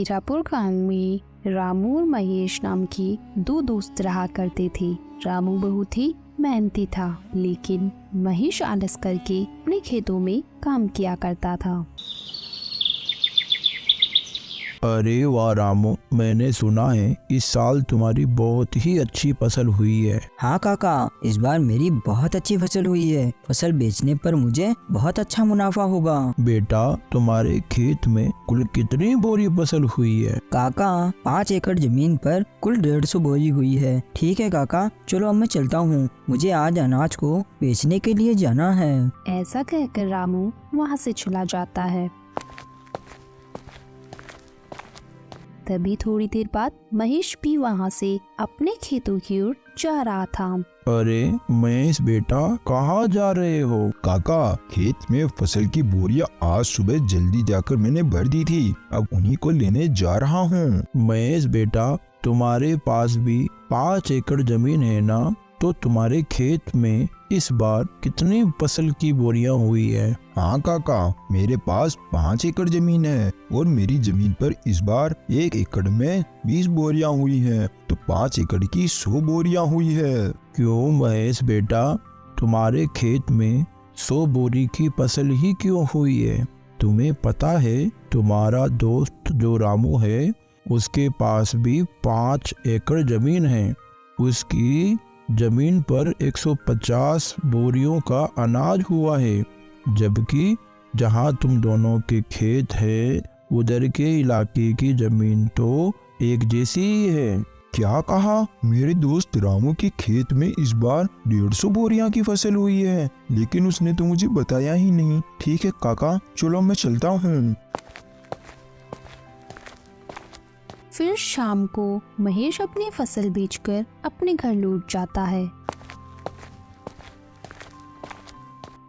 मीरापुर गांव में रामू और महेश नाम के दो दोस्त रहा करते थे। रामू बहुत ही मेहनती था, लेकिन महेश आलस करके अपने खेतों में काम किया करता था। अरे वाह रामू, मैंने सुना है इस साल तुम्हारी बहुत ही अच्छी फसल हुई है। हाँ काका, इस बार मेरी बहुत अच्छी फसल हुई है। फसल बेचने पर मुझे बहुत अच्छा मुनाफा होगा। बेटा, तुम्हारे खेत में कुल कितनी बोरी फसल हुई है? काका, 5 एकड़ जमीन पर कुल 150 बोरी हुई है। ठीक है काका, चलो अब मैं चलता हूँ, मुझे आज अनाज को बेचने के लिए जाना है। ऐसा कहकर रामू वहाँ से चला जाता है। तभी थोड़ी देर बाद महेश भी वहाँ से अपने खेतों की ओर जा रहा था। अरे महेश बेटा, कहाँ जा रहे हो? काका, खेत में फसल की बोरियां आज सुबह जल्दी जाकर मैंने भर दी थी, अब उन्हीं को लेने जा रहा हूँ। महेश बेटा, तुम्हारे पास भी 5 एकड़ जमीन है ना? तो तुम्हारे खेत में इस बार कितनी फसल की बोरियां हुई है? हाँ काका, मेरे पास 5 एकड़ जमीन है और मेरी जमीन पर इस बार 1 एकड़ में 20 बोरियां हुई हैं, तो 5 एकड़ की 100 बोरियां हुई है। क्यों महेश बेटा, तुम्हारे खेत में 100 बोरी की फसल ही क्यों हुई है? तुम्हें पता है तुम्हारा दोस्त जो रामू है, उसके पास भी 5 एकड़ जमीन है। उसकी जमीन पर 150 बोरियों का अनाज हुआ है, जबकि जहां तुम दोनों के खेत है उधर के इलाके की जमीन तो एक जैसी ही है। क्या कहा? मेरे दोस्त रामू के खेत में इस बार 150 बोरियां की फसल हुई है, लेकिन उसने तो मुझे बताया ही नहीं। ठीक है काका, चलो मैं चलता हूँ। फिर शाम को महेश अपनी फसल बेचकर अपने घर लौट जाता है।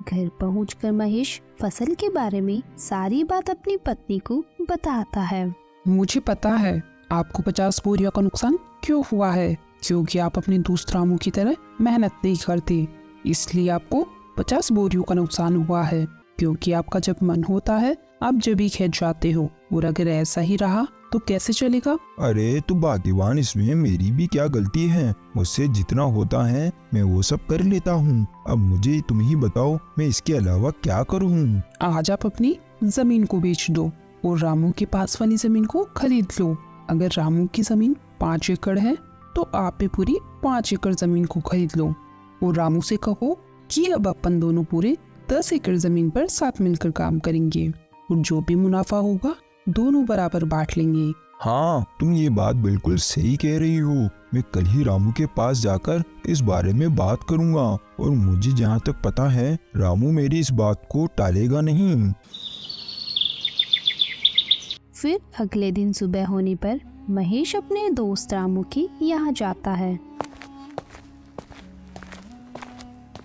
घर पहुंचकर महेश फसल के बारे में सारी बात अपनी पत्नी को बताता है। मुझे पता है आपको 50 बोरियों का नुकसान क्यों हुआ है, क्योंकि आप अपने दोस्त रामू की तरह मेहनत नहीं करते, इसलिए आपको 50 बोरियों का नुकसान हुआ है। क्योंकि आपका जब मन होता है आप जब भी खेत जाते हो, और अगर ऐसा ही रहा तो कैसे चलेगा? अरे तू भाग्यवान, इसमें मेरी भी क्या गलती है? मुझसे जितना होता है मैं वो सब कर लेता हूँ। अब मुझे तुम ही बताओ, मैं इसके अलावा क्या करूँ? आज आप अपनी जमीन को बेच दो और रामू के पास वाली जमीन को खरीद लो। अगर रामू की जमीन 5 एकड़ है तो आप भी पूरी 5 एकड़ जमीन को खरीद लो, और रामू से कहो कि अब अपन दोनों पूरे 10 एकड़ जमीन पर साथ मिलकर काम करेंगे, और जो भी मुनाफा होगा दोनों बराबर बांट लेंगे। हाँ, तुम ये बात बिल्कुल सही कह रही हो। मैं कल ही रामू के पास जाकर इस बारे में बात करूंगा, और मुझे जहाँ तक पता है रामू मेरी इस बात को टालेगा नहीं। फिर अगले दिन सुबह होने पर महेश अपने दोस्त रामू के यहाँ जाता है।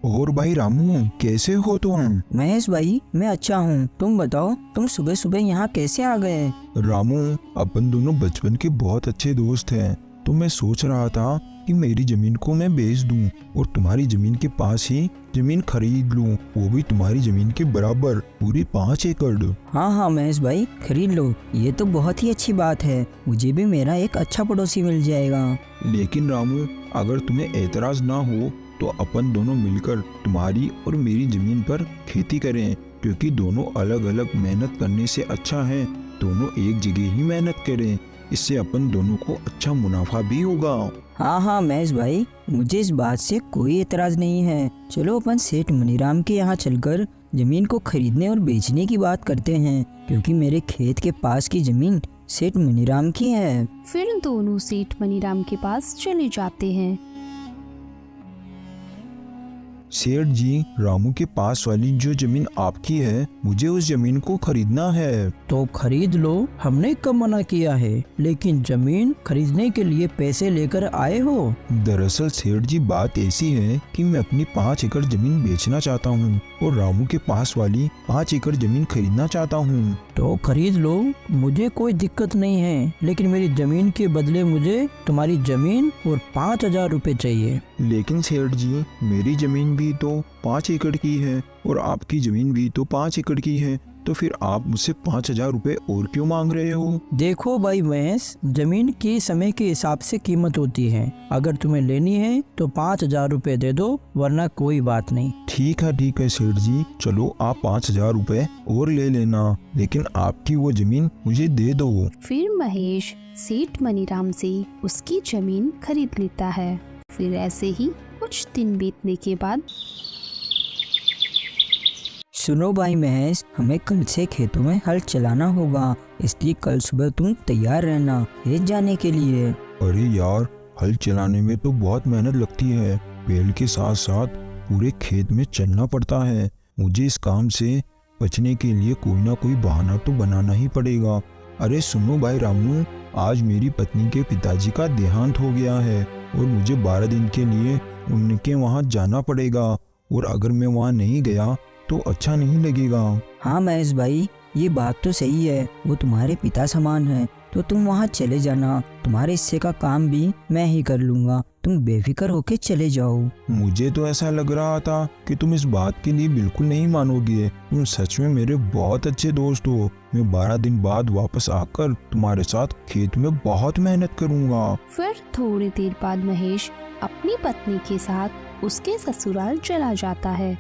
और भाई रामू, कैसे हो तुम? महेश भाई, मैं अच्छा हूँ, तुम बताओ, तुम सुबह सुबह यहाँ कैसे आ गए? रामू, अपन दोनों बचपन के बहुत अच्छे दोस्त हैं, तो मैं सोच रहा था कि मेरी जमीन को मैं बेच दूं और तुम्हारी जमीन के पास ही जमीन खरीद लूं, वो भी तुम्हारी जमीन के बराबर, पूरी 5 एकड़। हाँ हाँ महेश भाई, खरीद लो, ये तो बहुत ही अच्छी बात है, मुझे भी मेरा एक अच्छा पड़ोसी मिल जाएगा। लेकिन रामू, अगर तुम्हें ऐतराज ना हो तो अपन दोनों मिलकर तुम्हारी और मेरी जमीन पर खेती करें, क्योंकि दोनों अलग अलग मेहनत करने से अच्छा है दोनों एक जगह ही मेहनत करें, इससे अपन दोनों को अच्छा मुनाफा भी होगा। हाँ हाँ महेश भाई, मुझे इस बात से कोई एतराज नहीं है। चलो अपन सेठ मनीराम के यहाँ चलकर जमीन को खरीदने और बेचने की बात करते हैं, क्योंकि मेरे खेत के पास की जमीन सेठ मनीराम की है। फिर दोनों सेठ मनीराम के पास चले जाते हैं। सेठ जी, रामू के पास वाली जो जमीन आपकी है, मुझे उस जमीन को खरीदना है। तो खरीद लो, हमने कब मना किया है, लेकिन जमीन खरीदने के लिए पैसे लेकर आए हो? दरअसल सेठ जी, बात ऐसी है कि मैं अपनी 5 एकड़ जमीन बेचना चाहता हूँ और रामू के पास वाली 5 एकड़ जमीन खरीदना चाहता हूँ। तो खरीद लो, मुझे कोई दिक्कत नहीं है, लेकिन मेरी जमीन के बदले मुझे तुम्हारी जमीन और 5,000 रुपए चाहिए। लेकिन सेठ जी, मेरी जमीन भी तो 5 एकड़ की है और आपकी जमीन भी तो 5 एकड़ की है, तो फिर आप मुझसे 5,000 रुपए और क्यों मांग रहे हो? देखो भाई महेश, जमीन की समय के हिसाब से कीमत होती है। अगर तुम्हें लेनी है तो 5,000 रुपए दे दो, वरना कोई बात नहीं। ठीक है सेठ जी, चलो आप 5,000 रुपए और ले लेना, लेकिन आपकी वो जमीन मुझे दे दो। फिर महेश सेठ मनीराम से उसकी जमीन खरीद लेता है। फिर ऐसे ही कुछ दिन बीतने के बाद सुनो भाई महेश, हमें कल से खेतों में हल चलाना होगा, इसलिए कल सुबह तुम तैयार रहना खेत जाने के लिए। अरे यार, हल चलाने में तो बहुत मेहनत लगती है, बैल के साथ साथ पूरे खेत में चलना पड़ता है। मुझे इस काम से बचने के लिए कोई ना कोई बहाना तो बनाना ही पड़ेगा। अरे सुनो भाई रामू, आज मेरी पत्नी के पिताजी का देहांत हो गया है और मुझे 12 दिन के लिए उनके वहाँ जाना पड़ेगा, और अगर मैं वहाँ नहीं गया तो अच्छा नहीं लगेगा। हाँ महेश भाई, ये बात तो सही है, वो तुम्हारे पिता समान है, तो तुम वहाँ चले जाना। तुम्हारे हिस्से का काम भी मैं ही कर लूँगा, तुम बेफिक्र होके चले जाओ। मुझे तो ऐसा लग रहा था कि तुम इस बात के लिए बिल्कुल नहीं मानोगे। तुम सच में मेरे बहुत अच्छे दोस्त हो। मैं 12 दिन बाद वापस आकर तुम्हारे साथ खेत में बहुत मेहनत करूँगा। फिर थोड़ी देर बाद महेश अपनी पत्नी के साथ उसके ससुराल चला जाता है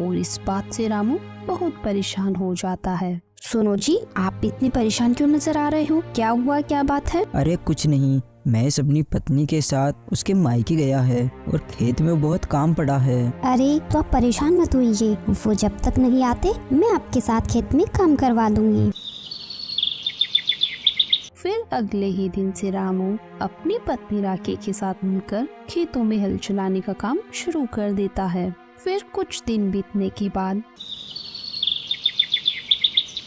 और इस बात से रामू बहुत परेशान हो जाता है। सुनो जी, आप इतने परेशान क्यों नजर आ रहे हो? क्या हुआ, क्या बात है? अरे कुछ नहीं, महेश अपनी पत्नी के साथ उसके मायके गया है और खेत में बहुत काम पड़ा है। अरे तो आप परेशान मत होइए, वो जब तक नहीं आते मैं आपके साथ खेत में काम करवा दूंगी। फिर अगले ही दिन से रामू अपनी पत्नी राके के साथ मिलकर खेतों में हल चलाने का काम शुरू कर देता है। फिर कुछ दिन बीतने के बाद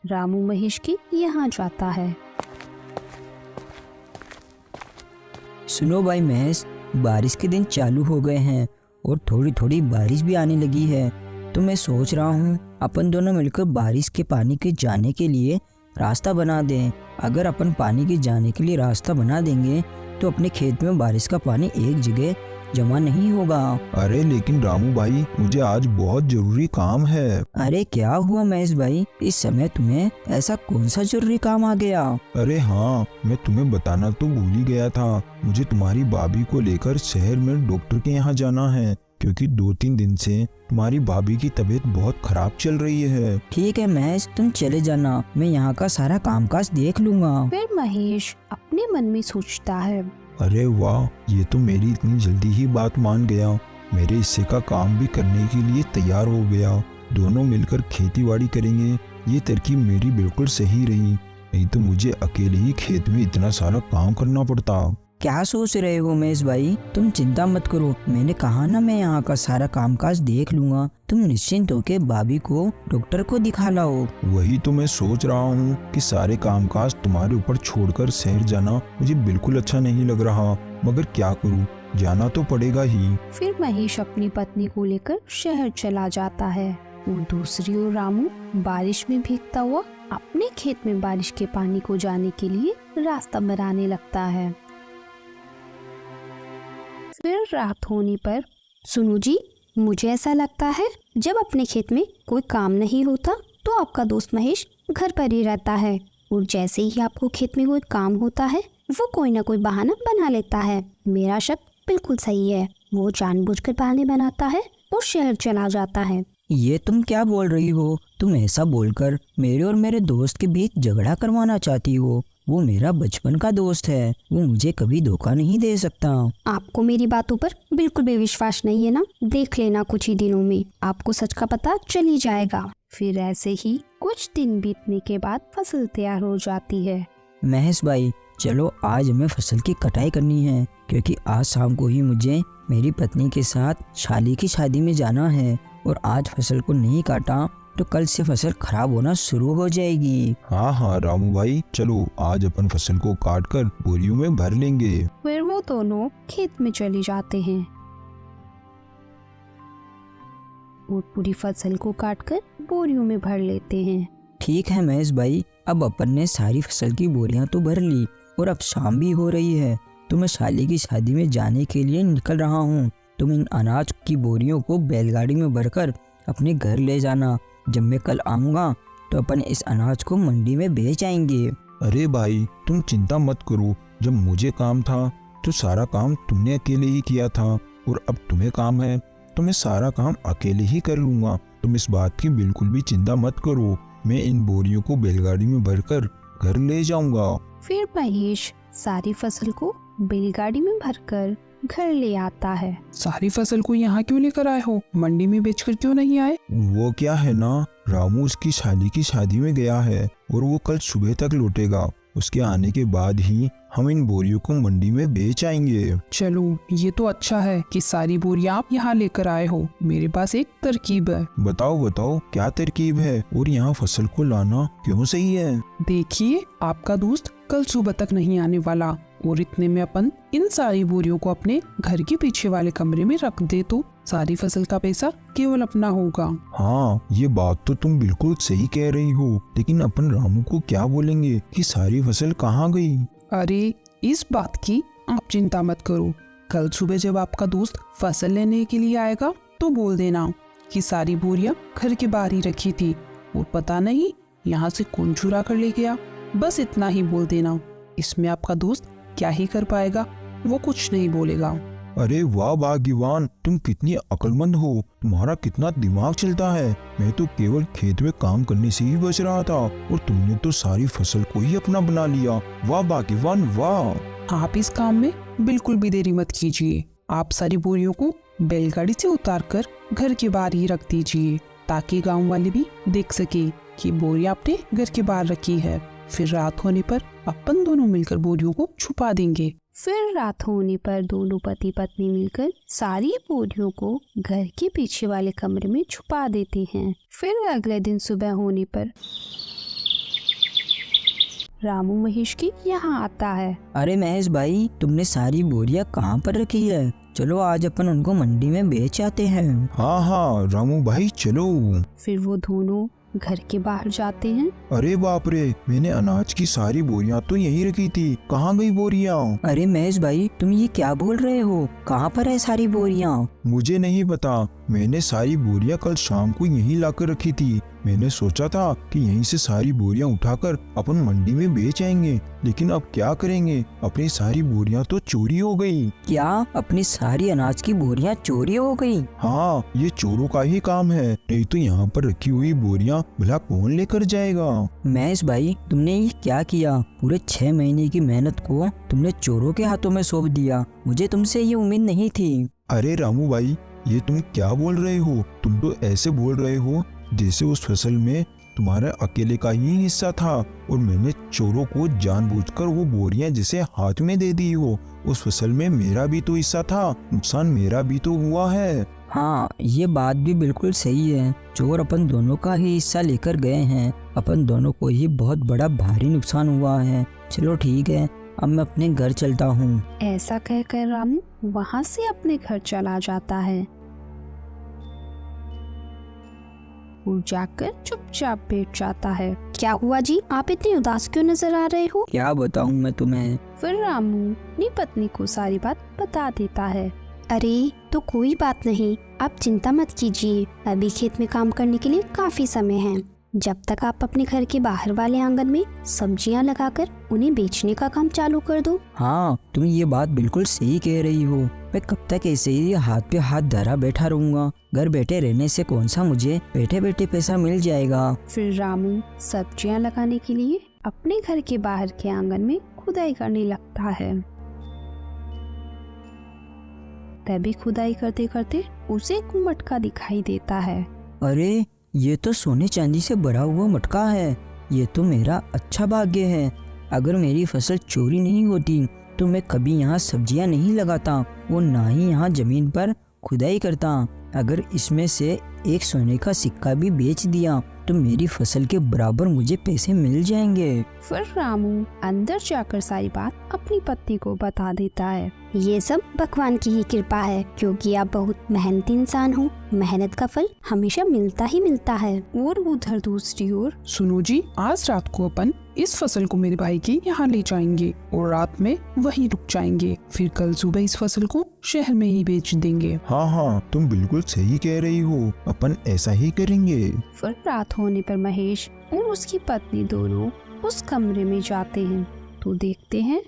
रामू महेश के यहाँ जाता है। सुनो भाई महेश, बारिश के दिन चालू हो गए हैं और थोड़ी थोड़ी बारिश भी आने लगी है, तो मैं सोच रहा हूँ अपन दोनों मिलकर बारिश के पानी के जाने के लिए रास्ता बना दें। अगर अपन पानी के जाने के लिए रास्ता बना देंगे तो अपने खेत में बारिश का पानी एक जगह जमा नहीं होगा। अरे लेकिन रामू भाई, मुझे आज बहुत जरूरी काम है। अरे क्या हुआ महेश भाई, इस समय तुम्हें ऐसा कौन सा जरूरी काम आ गया? अरे हाँ, मैं तुम्हें बताना तो भूल ही गया था। मुझे तुम्हारी भाभी को लेकर शहर में डॉक्टर के यहाँ जाना है, क्योंकि 2-3 दिन से तुम्हारी भाभी की तबीयत बहुत खराब चल रही है। ठीक है महेश, तुम चले जाना, मैं यहाँ का सारा कामकाज देख लूँगा। फिर महेश अपने मन में सोचता है, अरे वाह, ये तो मेरी इतनी जल्दी ही बात मान गया। मेरे हिस्से का काम भी करने के लिए तैयार हो गया। दोनों मिलकर खेतीबाड़ी करेंगे। ये तरकीब मेरी बिल्कुल सही रही, नहीं तो मुझे अकेले ही खेत में इतना सारा काम करना पड़ता। क्या सोच रहे हो महेश भाई, तुम चिंता मत करो, मैंने कहा ना मैं यहाँ का सारा कामकाज देख लूँगा। तुम निश्चिंत होकर भाभी को डॉक्टर को दिखा लाओ। वही तो मैं सोच रहा हूँ कि सारे कामकाज तुम्हारे ऊपर छोड़कर शहर जाना मुझे बिल्कुल अच्छा नहीं लग रहा, मगर क्या करूँ, जाना तो पड़ेगा ही। फिर महेश अपनी पत्नी को लेकर शहर चला जाता है और दूसरी ओर रामू बारिश में भीगता हुआ अपने खेत में बारिश के पानी को जाने के लिए रास्ता बनाने लगता है। फिर रात होने पर सुनो जी, मुझे ऐसा लगता है जब अपने खेत में कोई काम नहीं होता तो आपका दोस्त महेश घर पर ही रहता है, और जैसे ही आपको खेत में कोई काम होता है वो कोई ना कोई बहाना बना लेता है। मेरा शक बिल्कुल सही है, वो जानबूझकर बहाने बनाता है और शहर चला जाता है। ये तुम क्या बोल रही हो? तुम ऐसा बोलकर मेरे और मेरे दोस्त के बीच झगड़ा करवाना चाहती हो? वो मेरा बचपन का दोस्त है, वो मुझे कभी धोखा नहीं दे सकता। आपको मेरी बातों पर बिल्कुल भी विश्वास नहीं है ना? देख लेना, कुछ ही दिनों में आपको सच का पता चल ही जाएगा। फिर ऐसे ही कुछ दिन बीतने के बाद फसल तैयार हो जाती है। महेश भाई, चलो आज हमें फसल की कटाई करनी है, क्योंकि आज शाम को ही मुझे मेरी पत्नी के साथ शाली की शादी में जाना है, और आज फसल को नहीं काटा तो कल से फसल खराब होना शुरू हो जाएगी। हाँ रामू भाई, चलो आज अपन फसल को काट कर बोरियों में भर लेंगे। फिर वो दोनों खेत में चले जाते हैं और पूरी फसल को काटकर बोरियों में भर लेते हैं। ठीक है महेश भाई, अब अपन ने सारी फसल की बोरियां तो भर ली और अब शाम भी हो रही है, तो मैं शाली की शादी में जाने के लिए निकल रहा हूँ। तुम इन अनाज की बोरियों को बैलगाड़ी में भरकर अपने घर ले जाना। जब मैं कल आऊँगा तो अपन इस अनाज को मंडी में बेच आएंगे। अरे भाई तुम चिंता मत करो, जब मुझे काम था तो सारा काम तुमने अकेले ही किया था, और अब तुम्हें काम है तो मैं सारा काम अकेले ही कर लूँगा। तुम इस बात की बिल्कुल भी चिंता मत करो, मैं इन बोरियों को बैलगाड़ी में भरकर घर ले जाऊँगा। फिर महेश सारी फसल को बैलगाड़ी में भरकर घर ले आता है। सारी फसल को यहाँ क्यों लेकर आए हो? मंडी में बेचकर क्यों नहीं आए? वो क्या है ना, रामू उसकी शादी में गया है और वो कल सुबह तक लौटेगा। उसके आने के बाद ही हम इन बोरियों को मंडी में बेच आएंगे। चलो ये तो अच्छा है कि सारी बोरियां आप यहाँ लेकर आए हो। मेरे पास एक तरकीब है। बताओ बताओ क्या तरकीब है, और यहाँ फसल को लाना क्यों सही है? देखिए, आपका दोस्त कल सुबह तक नहीं आने वाला, और इतने में अपन इन सारी बोरियों को अपने घर के पीछे वाले कमरे में रख दे तो सारी फसल का पैसा केवल अपना होगा। हाँ ये बात तो तुम बिल्कुल सही कह रही हो, लेकिन अपन रामू को क्या बोलेंगे कि सारी फसल कहाँ गई? अरे इस बात की आप चिंता मत करो। कल सुबह जब आपका दोस्त फसल लेने के लिए आएगा तो बोल देना कि सारी बोरियां घर के बाहर ही रखी थी और पता नहीं यहाँ से कौन चुरा कर ले गया। बस इतना ही बोल देना। इसमें आपका दोस्त क्या ही कर पाएगा, वो कुछ नहीं बोलेगा। अरे वाह भाग्यवान, तुम कितनी अक्लमंद हो, तुम्हारा कितना दिमाग चलता है। मैं तो केवल खेत में काम करने से ही बच रहा था और तुमने तो सारी फसल को ही अपना बना लिया। वाह भाग्यवान वाह। आप इस काम में बिल्कुल भी देरी मत कीजिए। आप सारी बोरियों को बैलगाड़ी से उतारकर घर के बाहर ही रख दीजिए, ताकि गांव वाले भी देख सके कि बोरियां आपने घर के बाहर रखी है। फिर रात होने पर अपन दोनों मिलकर बोरियों को छुपा देंगे। फिर रात होने पर दोनों पति पत्नी मिलकर सारी बोरियों को घर के पीछे वाले कमरे में छुपा देते हैं। फिर अगले दिन सुबह होने पर रामू महेश की यहाँ आता है। अरे महेश भाई, तुमने सारी बोरियां कहाँ पर रखी है? चलो आज अपन उनको मंडी में बेच आते हैं। हाँ हाँ रामू भाई चलो। फिर वो दोनों घर के बाहर जाते हैं। अरे बाप रे, मैंने अनाज की सारी बोरियां तो यहीं रखी थी, कहाँ गई बोरियां? अरे महेश भाई, तुम ये क्या बोल रहे हो? कहाँ पर है सारी बोरियां? मुझे नहीं पता, मैंने सारी बोरियां कल शाम को यहीं लाकर रखी थी। मैंने सोचा था कि यहीं से सारी बोरियां उठाकर अपन मंडी में बेच आएंगे, लेकिन अब क्या करेंगे, अपनी सारी बोरियां तो चोरी हो गई। क्या अपनी सारी अनाज की बोरियां चोरी हो गई? हाँ ये चोरों का ही काम है, नहीं तो यहाँ पर रखी हुई बोरियां भला कौन लेकर जाएगा? महेश भाई, तुमने ये क्या किया? पूरे 6 महीने की मेहनत को तुमने चोरों के हाथों में सौंप दिया। मुझे तुमसे ये उम्मीद नहीं थी। अरे रामू भाई, ये तुम क्या बोल रहे हो? तुम तो ऐसे बोल रहे हो जैसे उस फसल में तुम्हारे अकेले का ही हिस्सा था और मैंने चोरों को जानबूझकर वो बोरियां जिसे हाथ में दे दी हो। उस फसल में मेरा भी तो हिस्सा था, नुकसान मेरा भी तो हुआ है। हाँ ये बात भी बिल्कुल सही है। चोर अपन दोनों का ही हिस्सा लेकर गए हैं। अपन दोनों को ही बहुत बड़ा भारी नुकसान हुआ है। चलो ठीक है, अब मैं अपने घर चलता हूँ। ऐसा कहकर रामू वहाँ से अपने घर चला जाता है और जाकर चुपचाप बैठ जाता है। क्या हुआ जी, आप इतने उदास क्यों नजर आ रहे हो? क्या बताऊँ मैं तुम्हें। फिर रामू अपनी पत्नी को सारी बात बता देता है। अरे तो कोई बात नहीं, आप चिंता मत कीजिए। अभी खेत में काम करने के लिए काफी समय है। जब तक आप अपने घर के बाहर वाले आंगन में सब्जियां लगाकर उन्हें बेचने का काम चालू कर दो। हाँ तुम ये बात बिल्कुल सही कह रही हो। मैं कब तक ऐसे ही हाथ पे हाथ धरा बैठा रहूंगा? घर बैठे रहने से कौन सा मुझे बैठे बैठे पैसा मिल जाएगा। फिर रामू सब्जियां लगाने के लिए अपने घर के बाहर के आंगन में खुदाई करने लगता है। तभी खुदाई करते करते उसे एक मटका दिखाई देता है। अरे ये तो सोने चांदी से भरा हुआ मटका है। ये तो मेरा अच्छा भाग्य है। अगर मेरी फसल चोरी नहीं होती तो मैं कभी यहाँ सब्जियाँ नहीं लगाता और ना ही यहाँ जमीन पर खुदाई करता। अगर इसमें से एक सोने का सिक्का भी बेच दिया तो मेरी फसल के बराबर मुझे पैसे मिल जाएंगे। फिर रामू अंदर जाकर सारी बात अपनी पत्नी को बता देता है। ये सब भगवान की ही कृपा है, क्योंकि आप बहुत मेहनती इंसान हो। मेहनत का फल हमेशा मिलता ही मिलता है। और उधर दूसरी ओर सुनो जी, आज रात को अपन इस फसल को मेरे भाई के यहाँ ले जाएंगे और रात में वहीं रुक जाएंगे। फिर कल सुबह इस फसल को शहर में ही बेच देंगे। हाँ हाँ, तुम बिल्कुल सही कह रही हो, अपन ऐसा ही करेंगे। फिर रात होने पर महेश और उसकी पत्नी दोनों उस कमरे में जाते हैं तो देखते हैं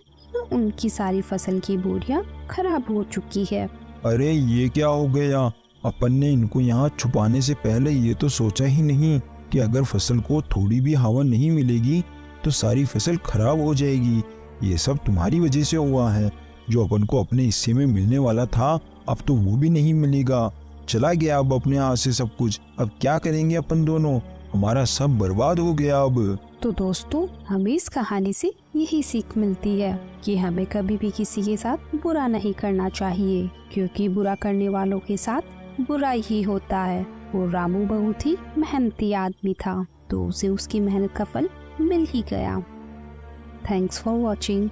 उनकी सारी फसल की बोरियां खराब हो चुकी है। अरे ये क्या हो गया, अपन ने इनको यहाँ छुपाने से पहले ये तो सोचा ही नहीं कि अगर फसल को थोड़ी भी हवा नहीं मिलेगी तो सारी फसल खराब हो जाएगी। ये सब तुम्हारी वजह से हुआ है। जो अपन को अपने हिस्से में मिलने वाला था अब तो वो भी नहीं मिलेगा। चला गया अब अपने हाथ से सब कुछ। अब क्या करेंगे अपन दोनों, हमारा सब बर्बाद हो गया अब। तो दोस्तों, हमें इस कहानी से यही सीख मिलती है कि हमें कभी भी किसी के साथ बुरा नहीं करना चाहिए, क्योंकि बुरा करने वालों के साथ बुरा ही होता है। और रामू बहुत ही मेहनती आदमी था तो उसे उसकी मेहनत का फल मिल ही गया। Thanks for watching.